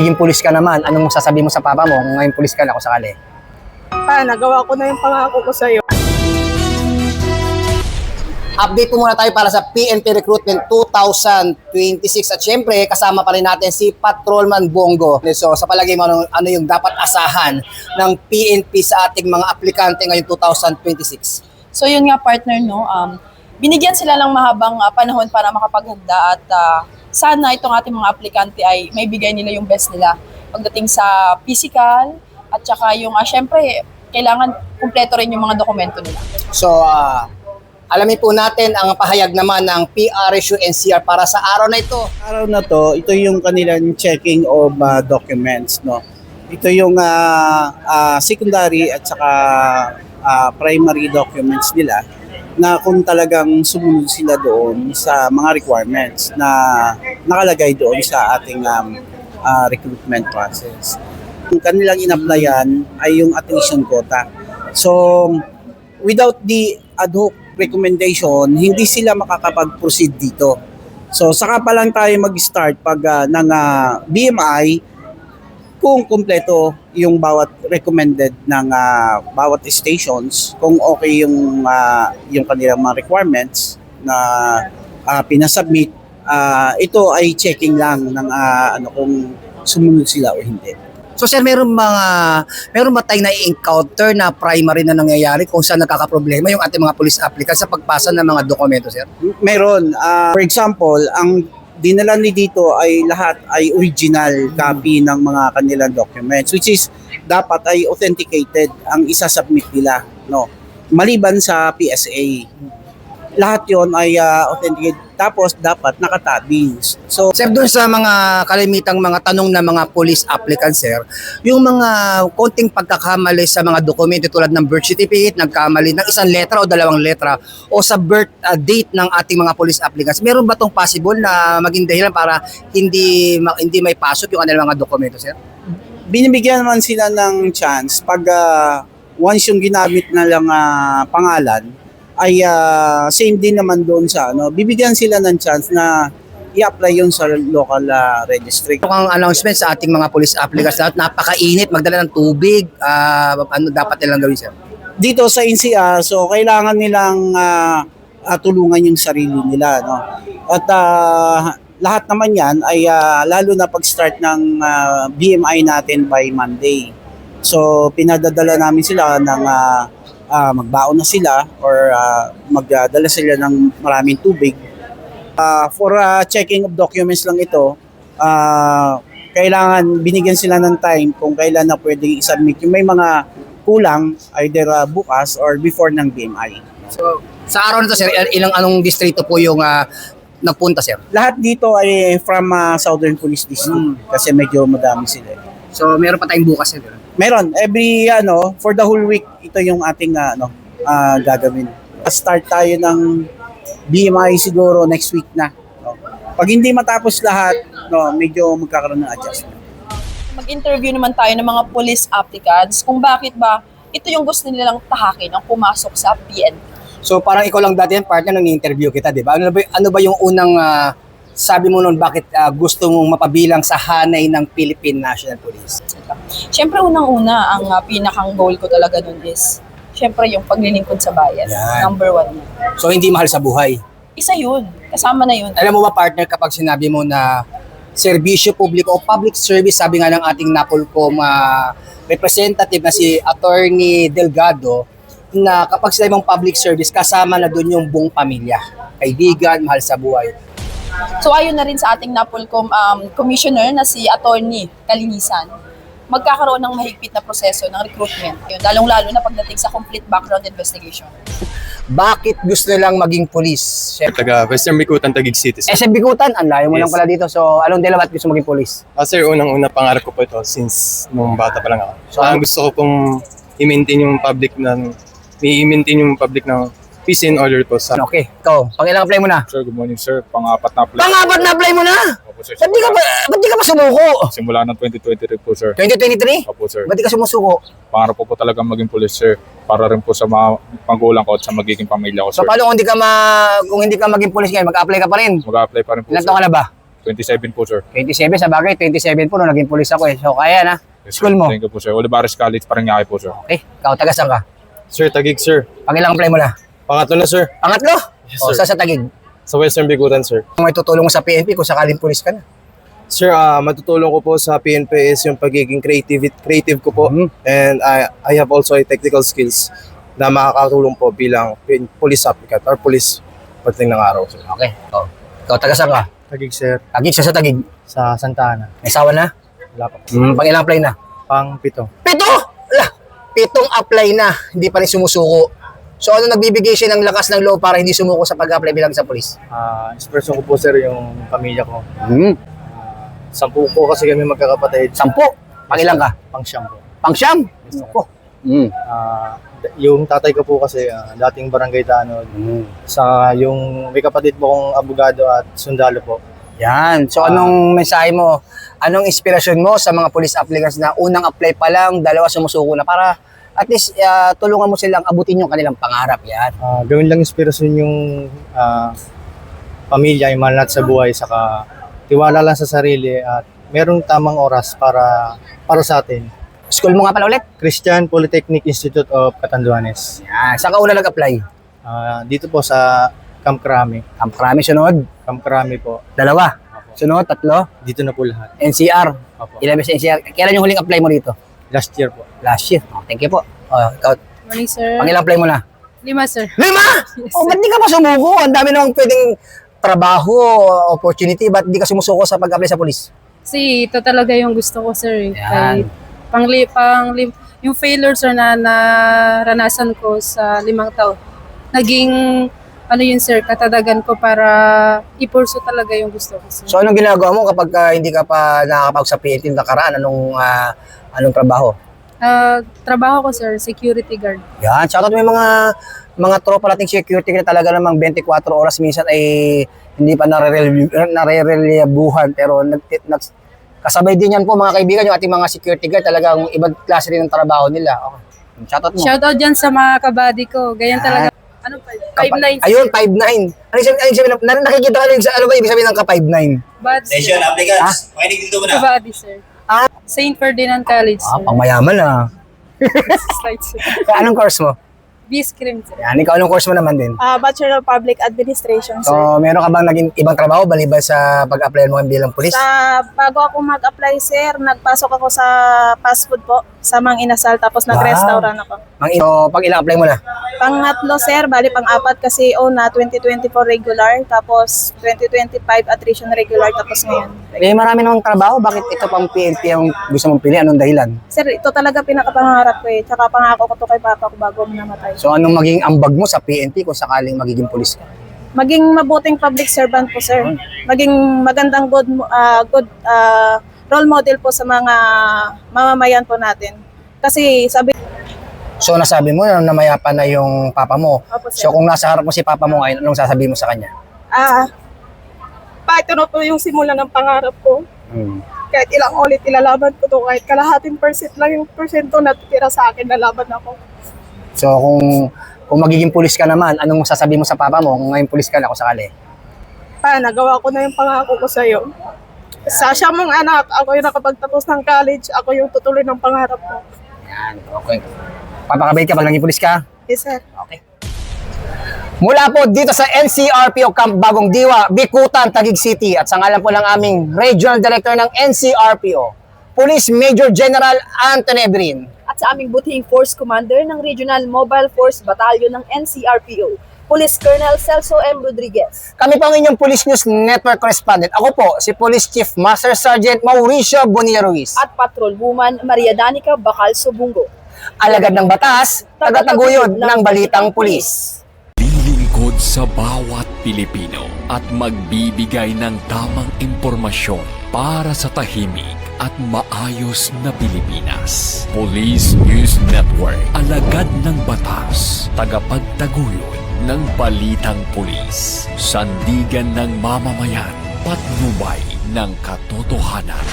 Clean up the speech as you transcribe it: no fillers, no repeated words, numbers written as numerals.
naging pulis ka naman, anong sasabihin mo sa papa mo kung ngayon pulis ka na kung sakali? Nagawa ko na yung pangako ko sa'yo. Update po muna tayo para sa PNP Recruitment 2026 at syempre kasama pa rin natin si Patrolman Bongo. So sa palagay mo, ano yung dapat asahan ng PNP sa ating mga aplikante ngayong 2026? So yun nga partner, no, binigyan sila ng mahabang panahon para makapaghanda at sana itong ating mga aplikante ay may bigay nila yung best nila pagdating sa physical at saka yung syempre kailangan kumpleto rin yung mga dokumento nila. So alamin po natin ang pahayag naman ng PRSU NCR para sa araw na ito. Araw na to, ito yung kanilang checking of documents, no. Ito yung secondary at saka primary documents nila na kung talagang sumunod sila doon sa mga requirements na nakalagay doon sa ating recruitment process. Yung kanilang in-applyan ay yung attrition quota. So, without the ad hoc recommendation, hindi sila makakapag-proceed dito. So, saka pa lang tayo mag-start pag ng BMI kung kumpleto yung bawat recommended ng bawat stations, kung okay yung kanilang mga requirements na pinasubmit, ito ay checking lang ng kung sumunod sila o hindi. So sir, meron ba tayong na-encounter na primary na nangyayari kung saan nakakaproblema yung ating mga police applicants sa pagpasa ng mga dokumento, sir? Meron. For example, ang dinala ni dito ay lahat ay original copy ng mga kanilang documents, which is dapat ay authenticated ang isasubmit nila, no? Maliban sa PSA. Lahat yon ay authenticated. Tapos dapat nakatabing. So, Sir, doon sa mga kalimitang mga tanong na mga police applicants, sir, yung mga konting pagkakamali sa mga dokumento tulad ng birth certificate, nagkamali ng isang letra o dalawang letra o sa birth date ng ating mga police applicants, meron ba tong possible na maging dahilan para hindi may pasok yung kanilang mga dokumento, sir? binibigyan naman sila ng chance pag once yung ginamit na lang pangalan ay same din naman doon sa bibigyan sila ng chance na i-apply yun sa local registry. Ito ang announcement sa ating mga police applicants na napakainit, magdala ng tubig, ano dapat nilang gawin, sir? Dito sa NCR, so kailangan nilang tulungan yung sarili nila, no? At lahat naman yan ay lalo na pag-start ng BMI natin by Monday. So pinadadala namin sila ng magbaon na sila or magdadala sila ng maraming tubig. For checking of documents lang ito, kailangan binigyan sila ng time kung kailan na pwedeng i-submit. Yung may mga kulang, either bukas or before ng BMI. So, sa araw na to, sir, anong distrito po yung nagpunta, sir? Lahat dito ay from Southern Police District kasi medyo madami sila. So, meron pa tayong bukas, sir? Meron. Every, for the whole week, ito yung ating gagawin. Start tayo ng BMI siguro next week na. No? Pag hindi matapos lahat, medyo magkakaroon ng adjustment. Mag-interview naman tayo ng mga police applicants kung bakit ba ito yung gusto nilang tahakin ang pumasok sa PNP. So, parang ikaw lang dati yan, partner, nung i-interview kita, di ba? Ano ba yung unang sabi mo noon bakit gusto mong mapabilang sa hanay ng Philippine National Police? Siyempre, unang-una, ang pinakang goal ko talaga nun is, siyempre, yung paglilingkod sa bayan. Yan. Number one yun. So, hindi mahal sa buhay. Isa yun. Kasama na yun. Alam mo ba, partner, kapag sinabi mo na serbisyo publiko o public service, sabi nga ng ating NAPOLCOM representative na si Attorney Delgado, na kapag sinabi mong public service, kasama na doon yung buong pamilya. Kaibigan, mahal sa buhay. So ayon na rin sa ating NAPOLCOM commissioner na si Attorney Kalinisan, magkakaroon ng mahigpit na proseso ng recruitment. Yun, lalong-lalo na pagdating sa complete background investigation. Bakit gusto nilang maging police? Siyempre, Taga Western Bikutan, Taguig City, sir. SM Bikutan, ang layo mo Yes. lang pala dito. So, anong dila ba't gusto maging police? Sir, unang-una pangarap ko po ito since nung bata pa lang ako. So, Gusto ko pong i-maintain yung public ng peace and order po sa... Okay, ikaw, pang-ilang apply mo na? Sir, good morning sir. Pang-apat na apply. Pang-apat na apply mo na? Opo sir. Ba't di ka pa sumuko? Simula ng 2023 po sir. 2023? Opo sir. Ba't di ka sumusuko? Pangarap ko po talaga maging police sir. Para rin po sa mga magulang ko at sa magiging pamilya ko So, sir. paano kung hindi ka maging police ngayon, mag-apply ka pa rin? Mag-apply pa rin po Ilan sir. taon ka na ba? 27 po, sir. 27, sa bagay, 27 po nung naging pulis ako eh. So, kaya na. Yes, School sir. mo? Thank you po, sir. Olivares College, Parañaque po, sir. Okay, ikaw, taga saan ka? Sir, Taguig, sir. Pangilang apply mo na? Pangatlo na, sir. Pangatlo? Yes, O, sir. sa Taguig. Sa Western Bigutan, sir. Kung may tutulong mo sa PNP kung sakaling pulis ka na. Sir, matutulong ko po sa PNP is yung pagiging creative ko po. Mhm. And I have also a technical skills na makakatulong po bilang police applicant or police pagdating ng araw, sir. Okay, o. Ikaw, taga saan ka? Taguig, sir. Taguig siya sa Taguig. Sa Santa Ana. May asawa na? Wala pa po. Pangilang apply na? Pang-7. 7! Lah, 7 apply na, hindi pa rin sumusuko. So ano nagbibigay siya ng lakas ng loob para hindi sumuko sa pag-apply bilang sa pulis? Inspiration ko po, sir, yung pamilya ko. 10 po kasi kami magkakapatid. 10. Pangilang ka? Pang-7 po. Pang-siyam? Ako. Yung tatay ko po kasi dating barangay tanod. Sa yung may kapatid po kong abogado at sundalo po. Yan. So anong mensahe mo? Anong inspirasyon mo sa mga police applicants na unang apply pa lang, dalawa sumusuko na para at least tulungan mo silang abutin yung kanilang pangarap yan. Gawin lang inspirasyon yung pamilya, yung mahal natin sa buhay, saka tiwala lang sa sarili at merong tamang oras para sa atin. School mo nga pala ulit? Christian Polytechnic Institute of Catanduanes. Yan. Saan ka una nag-apply? Dito po sa Camp Crame. Ang marami sunod. Camp Crame po. Dalawa. Sunod, tatlo. Dito na po lahat. NCR. Opo. Ilan beses NCR? Kailan yung huling apply mo dito? Last year po. Last year. Oh, thank you po. Ikaw, Morning, sir. pangilang apply mo na? 5, sir. 5! Oh, ba't di ka pa sumuko? Ang dami namang pwedeng trabaho, opportunity. Ba't di ka sumusuko sa pag-apply sa police? Kasi ito talaga yung gusto ko, sir. Yan. Kahit yung failure, sir, na naranasan ko sa 5 taon. Naging, yun, sir, katadagan ko para ipurso talaga yung gusto ko, sir. So, anong ginagawa mo kapag hindi ka pa nakakapag sa PNP nakaraan? Anong trabaho? Trabaho ko, sir, security guard. Yan. Shoutout may mga tropa nating security na talaga namang 24 oras minsan ay hindi pa narerelyabuhan pero kasabay din yan po mga kaibigan yung ating mga security guard talagang ibang klase rin ng trabaho nila. Okay. Shoutout mo. Shoutout dyan sa mga kabady ko. Ganyan Yan. talaga. Ano pa? 5'9". Ayun, 5'9". Ano yung sabihin? Nakikita ka rin sa ano ba ibig sabihin ng ka-5'9"? Bad, sir. applicants. Makinig dito muna. Kabady, sir. St. Ferdinand College, sir. Pangmayaman ah. Slide, sir. Anong course mo? B-scream, sir. Yan, ikaw anong course mo naman din? Bachelor of Public Administration, sir. So, meron ka bang naging ibang trabaho baliban sa pag-apply mo bilang pulis? Bago ako mag-apply, sir, nagpasok ako sa fast food po, sa Mang Inasal, tapos nag-restaurant ako. So, pag ilang apply mo na? Pangatlo, sir, bali pang-apat kasi na 2024 regular, tapos 2025 attrition regular, tapos ngayon. Eh, marami namang trabaho. Bakit ito pang PNP ang gusto mong pili? Anong dahilan? Sir, ito talaga pinakapangarap ko eh. Tsaka pangako ko to kay Papa ko bago ako namatay. So, anong maging ambag mo sa PNP kung sakaling magiging pulis ka? Maging mabuting public servant po, sir. Maging magandang good role model po sa mga mamamayan po natin. Kasi sabi So, nasabi mo na namayapa na yung papa mo. Opo, sir. So, kung nasa harap mo si papa mo ngayon, anong sasabihin mo sa kanya? ito na po yung simula ng pangarap ko. Kahit ilang ulit ilalaban ko to, kahit kalahating percent lang yung persento na titira sa akin, nalaban ako. So, kung magiging pulis ka naman, anong sasabihin mo sa papa mo kung ngayon pulis ka na kung sakali? Nagawa ko na yung pangako ko sa'yo. Sa siya mong anak, ako yung nakapagtapos ng college, ako yung tutuloy ng pangarap ko. Yan, okay. Papakabait ka pag naging pulis ka? Yes, sir. Okay. Mula po dito sa NCRPO Camp Bagong Diwa, Bikutan, Taguig City at sa ngalan po ng aming Regional Director ng NCRPO, Police Major General Anthony Ebrin. At sa aming butihing Force Commander ng Regional Mobile Force Battalion ng NCRPO, Police Colonel Celso M. Rodriguez. Kami po ang inyong Police News Network Correspondent. Ako po, si Police Chief Master Sergeant Mauricio Bonilla Ruiz. At Patrol Woman Maria Danica Bacalso Bungo. Alagad ng batas, tagataguyod ng balitang pulis. Lilingkod sa bawat Pilipino at magbibigay ng tamang impormasyon para sa tahimik at maayos na Pilipinas. Police News Network, alagad ng batas, tagapagtaguyod ng balitang pulis, sandigan ng mamamayan, patnubay ng katotohanan.